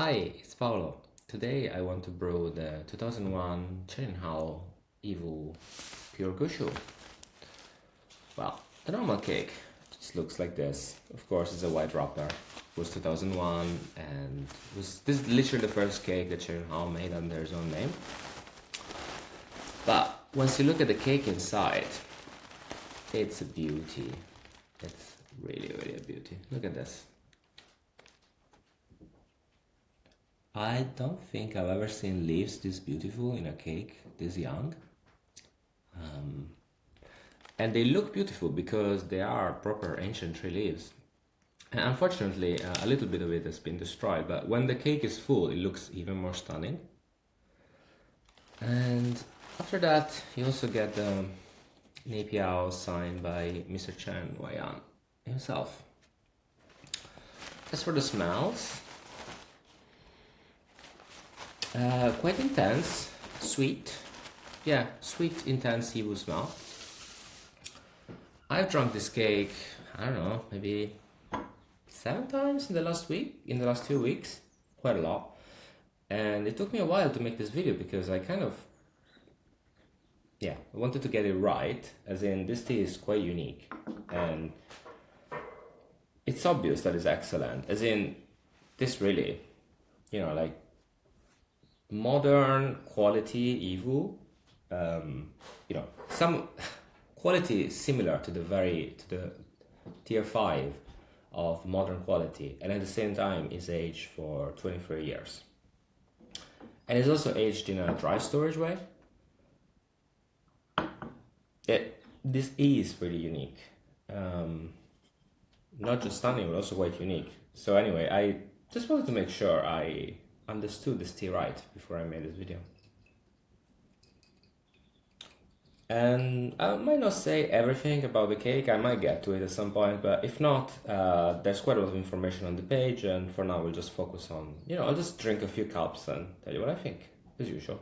Hi, it's Paolo. Today I want to brew the 2001 Chen Yuan Hao Yiwu Pure Gushu. Well, the normal cake just looks like this. Of course, it's a white wrapper. It was 2001 and this is literally the first cake that Chen Yuan Hao made under his own name. But once you look at the cake inside, it's a beauty. It's really, really a beauty. Look at this. I don't think I've ever seen leaves this beautiful in a cake this young. And they look beautiful because they are proper ancient tree leaves. And unfortunately, a little bit of it has been destroyed, but when the cake is full, it looks even more stunning. And after that, you also get the Napiao signed by Mr. Chen Yuan himself. As for the smells, quite intense, sweet. Yeah, sweet, intense Yiwu smell. I've drunk this cake, I don't know, maybe 7 times in the last week, in the last 2 weeks, quite a lot. And it took me a while to make this video because I wanted to get it right, as in this tea is quite unique. And it's obvious that it's excellent, as in this really, like modern quality Yiwu, some quality similar to the tier 5 of modern quality, and at the same time is aged for 23 years. And it's also aged in a dry storage way. This is really unique. Not just stunning, but also quite unique. So anyway, I just wanted to make sure I understood this tea right before I made this video. And I might not say everything about the cake, I might get to it at some point, but if not, there's quite a lot of information on the page, and for now we'll just focus on, I'll just drink a few cups and tell you what I think, as usual.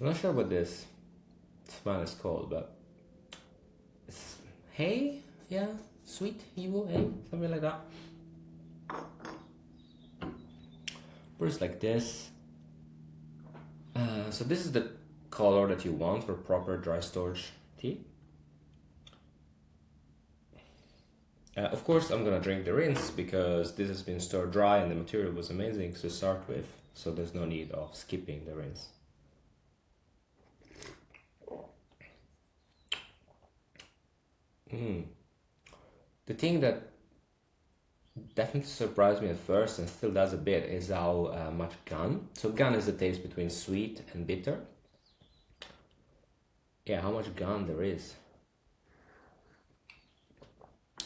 I'm not sure what this smell is called, but it's hay? Yeah? Sweet Yiwu hay? Something like that. Brews like this. So this is the color that you want for proper dry storage tea. Of course, I'm gonna drink the rinse because this has been stored dry and the material was amazing to start with, so there's no need of skipping the rinse. The thing that definitely surprised me at first and still does a bit is how much gun. So gun is the taste between sweet and bitter. Yeah, how much gun there is.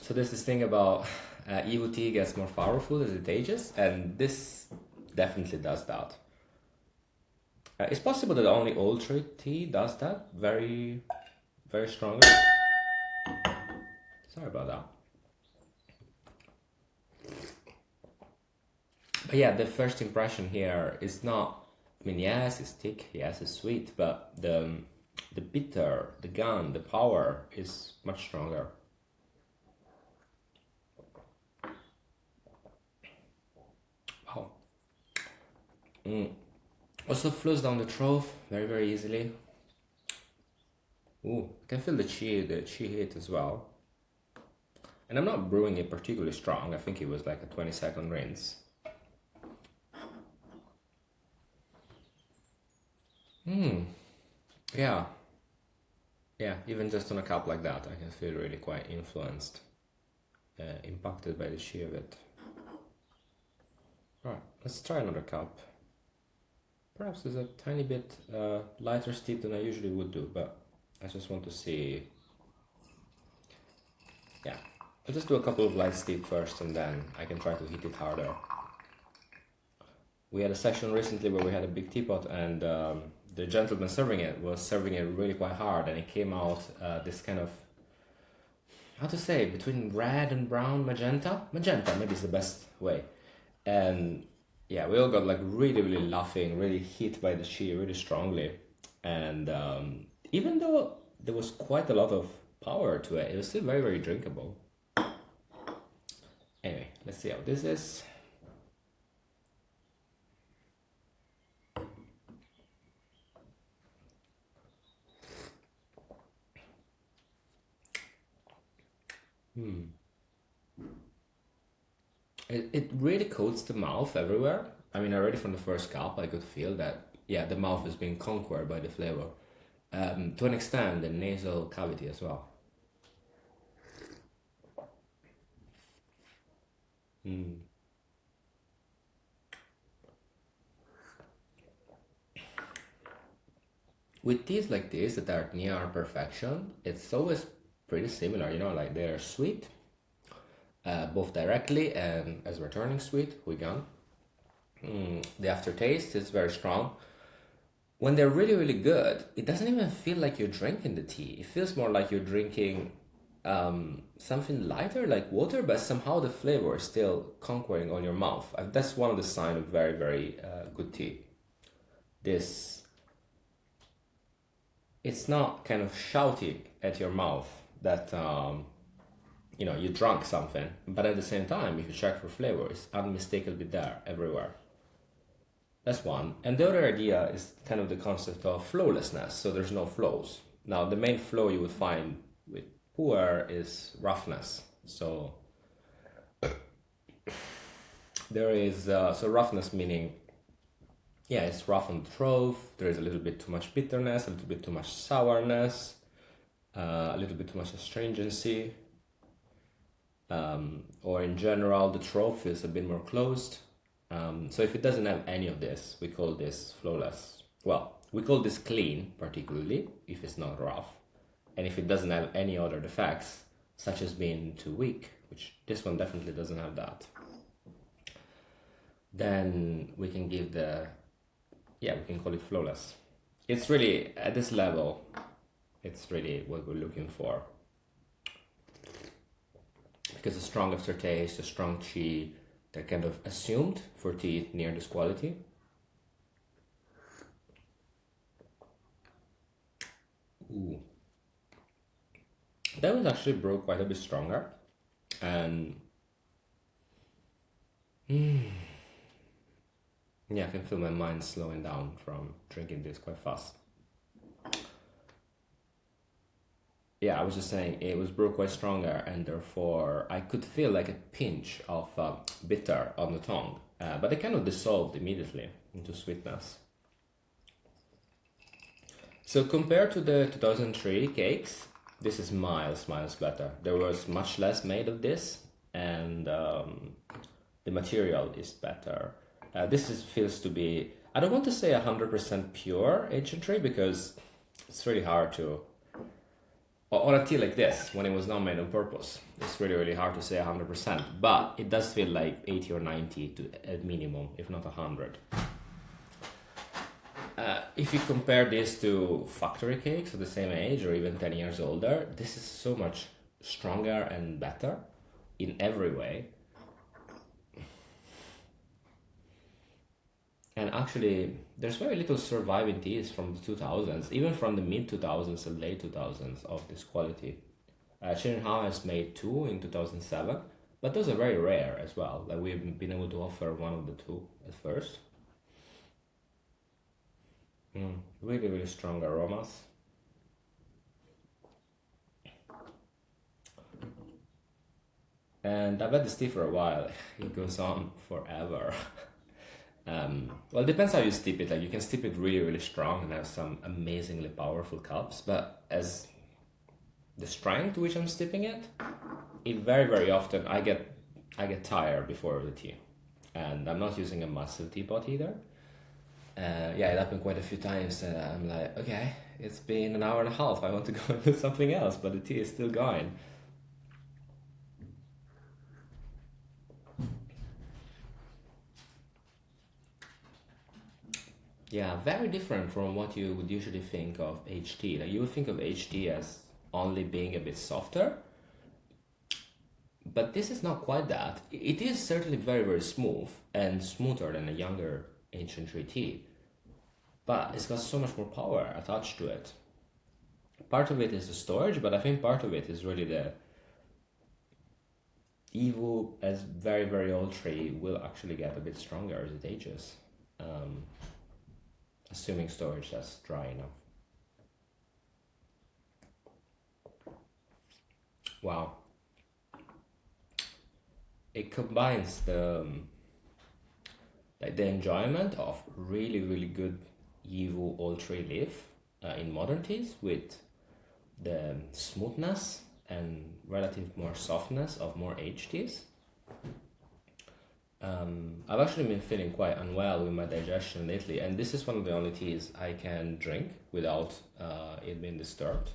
So there's this thing about Yiwu tea gets more powerful as it ages, and this definitely does that. It's possible that only old tree tea does that very, very strongly. Sorry about that. But yeah, the first impression here is not, yes, it's thick, yes, it's sweet, but the bitter, the gun, the power is much stronger. Wow. Also flows down the throat very, very easily. Ooh, I can feel the chi hit as well. And I'm not brewing it particularly strong, I think it was like a 20-second rinse. Yeah, even just on a cup like that, I can feel really quite influenced, impacted by the chi of it. Alright, let's try another cup. Perhaps there's a tiny bit lighter steep than I usually would do, but I just want to see. Yeah, I'll just do a couple of light steep first and then I can try to hit it harder. We had a session recently where we had a big teapot and the gentleman serving it was serving it really quite hard, and it came out this kind of, how to say, between red and brown magenta maybe is the best way. And yeah, we all got like really, really laughing, really hit by the chi really strongly. And even though there was quite a lot of power to it. It was still very, very drinkable. Anyway, let's see how this is. It really coats the mouth everywhere. I mean, already from the first cup, I could feel that, yeah, the mouth is being conquered by the flavor. To an extent, the nasal cavity as well. With teas like this that are near perfection, it's always pretty similar, you know, like they're sweet, both directly and as returning sweet, Huigan. The aftertaste is very strong. When they're really, really good, it doesn't even feel like you're drinking the tea. It feels more like you're drinking something lighter, like water, but somehow the flavor is still conquering on your mouth. That's one of the signs of very, very good tea. This, it's not kind of shouting at your mouth that you know you drunk something, but at the same time, if you check for flavor, it's unmistakably there everywhere. That's one. And the other idea is kind of the concept of flawlessness. So there's no flaws. Now, the main flaw you would find with puerh is roughness. So there is, so roughness meaning, yeah, it's rough on the throat. There is a little bit too much bitterness, a little bit too much sourness, a little bit too much astringency. Or in general, the throat feels a bit more closed. So if it doesn't have any of this, we call this flawless. Well, we call this clean, particularly if it's not rough. And if it doesn't have any other defects, such as being too weak, which this one definitely doesn't have that, then we can give the, yeah, we can call it flawless. It's really, at this level, it's really what we're looking for. Because a strong aftertaste, a strong chi, they're kind of assumed for tea near this quality. Ooh. That was actually brewed quite a bit stronger. And yeah, I can feel my mind slowing down from drinking this quite fast. Yeah, I was just saying it was brewed quite stronger, and therefore I could feel like a pinch of bitter on the tongue, but it kind of dissolved immediately into sweetness. So compared to the 2003 cakes, this is miles, miles better. There was much less made of this, and the material is better. Feels to be, I don't want to say 100% pure ancient tree because it's really hard to, on a tea like this, when it was not made on purpose, it's really, really hard to say 100%, but it does feel like 80 or 90 to at minimum, if not 100. If you compare this to factory cakes of the same age or even 10 years older, this is so much stronger and better in every way. And actually, there's very little surviving teas from the 2000s, even from the mid 2000s and late 2000s of this quality. Chen Yuan Hao has made two in 2007, but those are very rare as well. Like we've been able to offer one of the two at first. Really, really strong aromas. And I've had this tea for a while. It goes on forever. Well, it depends how you steep it. Like you can steep it really, really strong and have some amazingly powerful cups. But as the strength to which I'm steeping it, it very, very often I get tired before the tea, and I'm not using a massive teapot either. Yeah, it happened quite a few times. I'm like, okay, it's been an hour and a half. I want to go and do something else, but the tea is still going. Yeah, very different from what you would usually think of HT. Like you would think of HT as only being a bit softer, but this is not quite that. It is certainly very, very smooth and smoother than a younger ancient tree tea, but it's got so much more power attached to it. Part of it is the storage, but I think part of it is really the Yiwu, as very, very old tree, will actually get a bit stronger as it ages. Assuming storage that's dry enough. Wow. It combines the enjoyment of really, really good Yiwu old tree leaf in modern teas with the smoothness and relative more softness of more aged teas. I've actually been feeling quite unwell with my digestion lately, and this is one of the only teas I can drink without it being disturbed.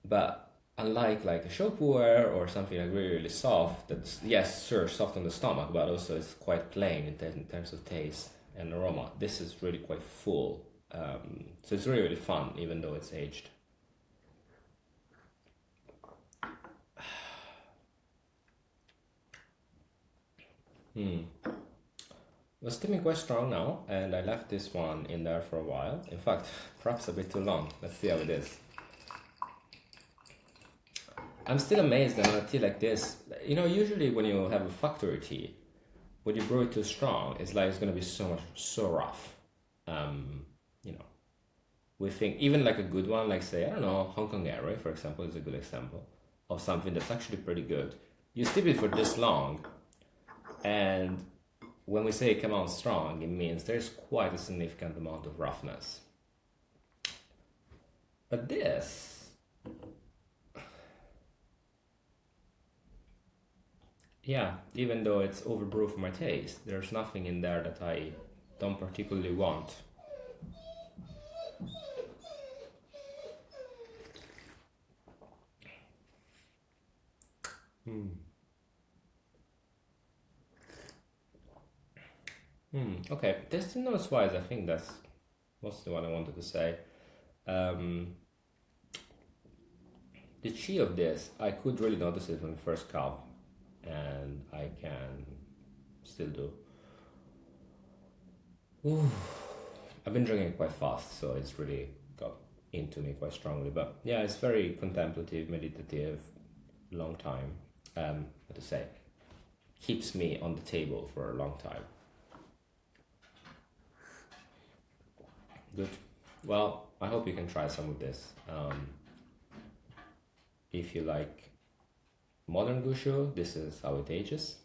But unlike like a show puerh or something like really, really soft, that's, yes, sure, soft on the stomach, but also it's quite plain in terms of taste and aroma. This is really quite full. So it's really, really fun, even though it's aged. Well, steaming quite strong now, and I left this one in there for a while. In fact, perhaps a bit too long. Let's see how it is. I'm still amazed that on a tea like this, you know, usually when you have a factory tea, when you brew it too strong, it's like it's gonna be so rough. You know, we think even like a good one, like say, I don't know, Hong Kong Airway, for example, is a good example of something that's actually pretty good. You steep it for this long, and when we say it come out strong, it means there's quite a significant amount of roughness. But this, yeah, even though it's overbrewed for my taste, there's nothing in there that I don't particularly want. Okay, tasting notes wise, I think that's mostly what I wanted to say. Um, the chi of this, I could really notice it from the first cup, and I can still do. Ooh. I've been drinking it quite fast, so it's really got into me quite strongly. But yeah, it's very contemplative, meditative, long time. What to say? Keeps me on the table for a long time. Good. Well, I hope you can try some of this. If you like modern Gushu, this is how it ages.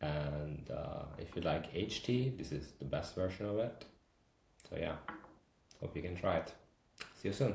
And if you like HT, this is the best version of it. So yeah, hope you can try it. See you soon.